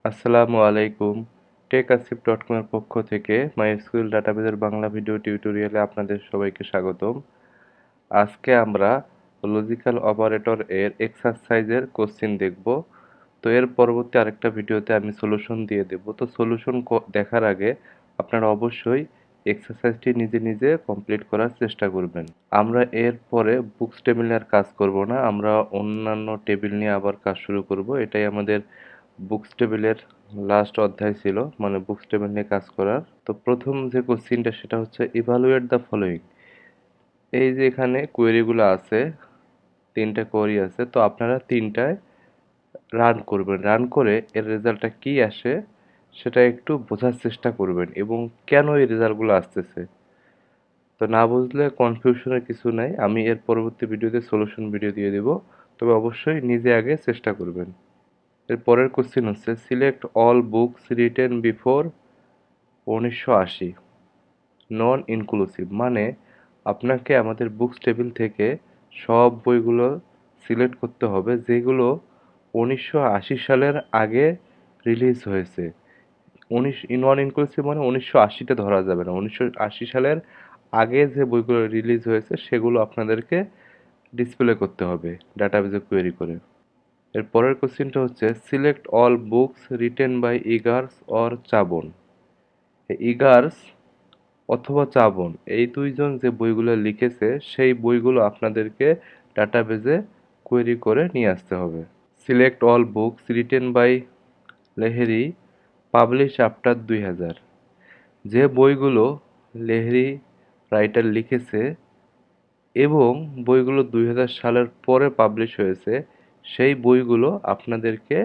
আসসালামু আলাইকুম। টেকআসিফ.com এর পক্ষ থেকে mysql ডাটাবেজের বাংলা ভিডিও টিউটোরিয়ালে আপনাদের সবাইকে স্বাগতম। আজকে আমরা লজিক্যাল অপারেটর এর এক্সারসাইজের কোশ্চেন দেখব। তো এর পরবর্তী আরেকটা ভিডিওতে আমি সলিউশন দিয়ে দেব। তো সলিউশন দেখার আগে আপনারা অবশ্যই এক্সারসাইজটি নিজে নিজে কমপ্লিট করার চেষ্টা করবেন। আমরা এর পরে বুকস টেবিল নিয়ে আর কাজ করব না, আমরা অন্যান্য টেবিল নিয়ে আবার কাজ শুরু করব। এটাই আমাদের বুকস টেবিলের লাস্ট অধ্যায় ছিল, মানে বুকস টেবিল নিয়ে কাজ করার। তো প্রথম যে কোশ্চিনটা সেটা হচ্ছে ইভালুয়েট দ্য ফলোয়িং। এই যে এখানে কোয়েরিগুলো আছে, তিনটা কোয়েরি আছে, তো আপনারা তিনটায় রান করবেন। রান করে এর রেজাল্টটা কি আসে সেটা একটু বোঝার চেষ্টা করবেন এবং কেন এই রেজাল্টগুলো আসতেছে। তো না বুঝলে কনফিউশনের কিছু নাই, আমি এর পরবর্তী ভিডিওতে সলিউশন ভিডিও দিয়ে দেব, তবে অবশ্যই নিজে আগে চেষ্টা করবেন। এর পরের কোশ্চেন হচ্ছে select all books written before 1980 নন ইনক্লুসিভ, মানে আপনাকে আমাদের বুকস টেবিল থেকে সব বইগুলো সিলেক্ট করতে হবে যেগুলো 1980 সালের আগে রিলিজ হয়েছে। নন ইনক্লুসিভ মানে 1980তে ধরা যাবে না, 1980 সালের আগে যে বইগুলো রিলিজ হয়েছে সেগুলো আপনাদেরকে ডিসপ্লে করতে হবে ডাটাবেজে কোয়েরি করে। এর পরের কোশ্চেনটা হচ্ছে select all books written by Eggers or Chabon. Eggers অথবা চাবন এই দুইজন যে বইগুলো লিখেছে সেই বইগুলো আপনাদেরকে ডাটাবেজে কোয়েরি করে নিয়ে আসতে হবে। Select all books written by Lahiri publish after 2000। যে বইগুলো লেহেরি রাইটার লিখেছে এবং বইগুলো 2000 সালের পরে পাবলিশ হয়েছে সেই বইগুলো আপনাদেরকে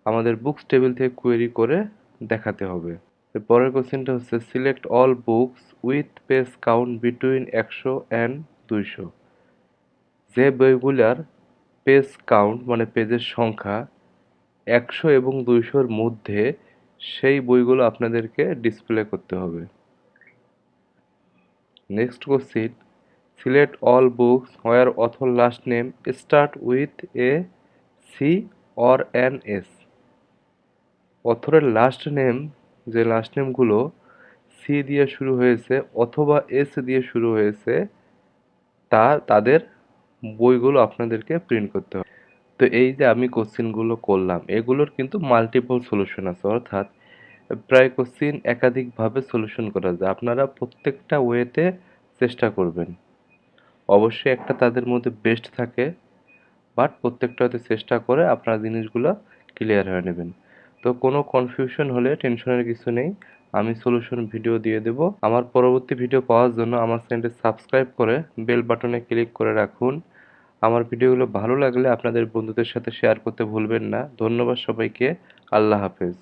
আমাদের বুকস টেবিল থেকে কোয়েরি করে দেখাতে হবে। এর পরের কোশ্চেনটা হচ্ছে select all books with page count between 100 and 200। যে বইগুলার পেজ কাউন্ট মানে পেজের সংখ্যা 100 এবং 200-র মধ্যে সেই বইগুলো আপনাদেরকে ডিসপ্লে করতে হবে। Next question select all books where author last name start with A C or an S. অথরের লাস্ট নেম, যে লাস্ট নেমগুলো সি দিয়ে শুরু হয়েছে অথবা এস দিয়ে শুরু হয়েছে তাদের বইগুলো আপনাদেরকে প্রিন্ট করতে হবে। তো এই যে আমি কোশ্চেনগুলো করলাম এগুলোর কিন্তু মাল্টিপল সলিউশন আছে, অর্থাৎ প্রায় কোশ্চেন একাধিকভাবে সলিউশন করা যায়। আপনারা প্রত্যেকটা ওয়েতে চেষ্টা করবেন, অবশ্যই একটা তাদের মধ্যে বেস্ট থাকে, বাট প্রত্যেকটা ওয়েতে চেষ্টা করে আপনারা জিনিসগুলো ক্লিয়ার হয়ে নেবেন। তো কোনো কনফিউশন হলে টেনশনের কিছু নেই, আমি সলিউশন ভিডিও দিয়ে দেব। আমার পরবর্তী ভিডিও পাওয়ার জন্য আমার চ্যানেলটি সাবস্ক্রাইব করে বেল বাটনে ক্লিক করে রাখুন। আমার ভিডিওগুলো ভালো লাগলে আপনাদের বন্ধুদের সাথে শেয়ার করতে ভুলবেন না। ধন্যবাদ সবাইকে। আল্লাহ হাফেজ।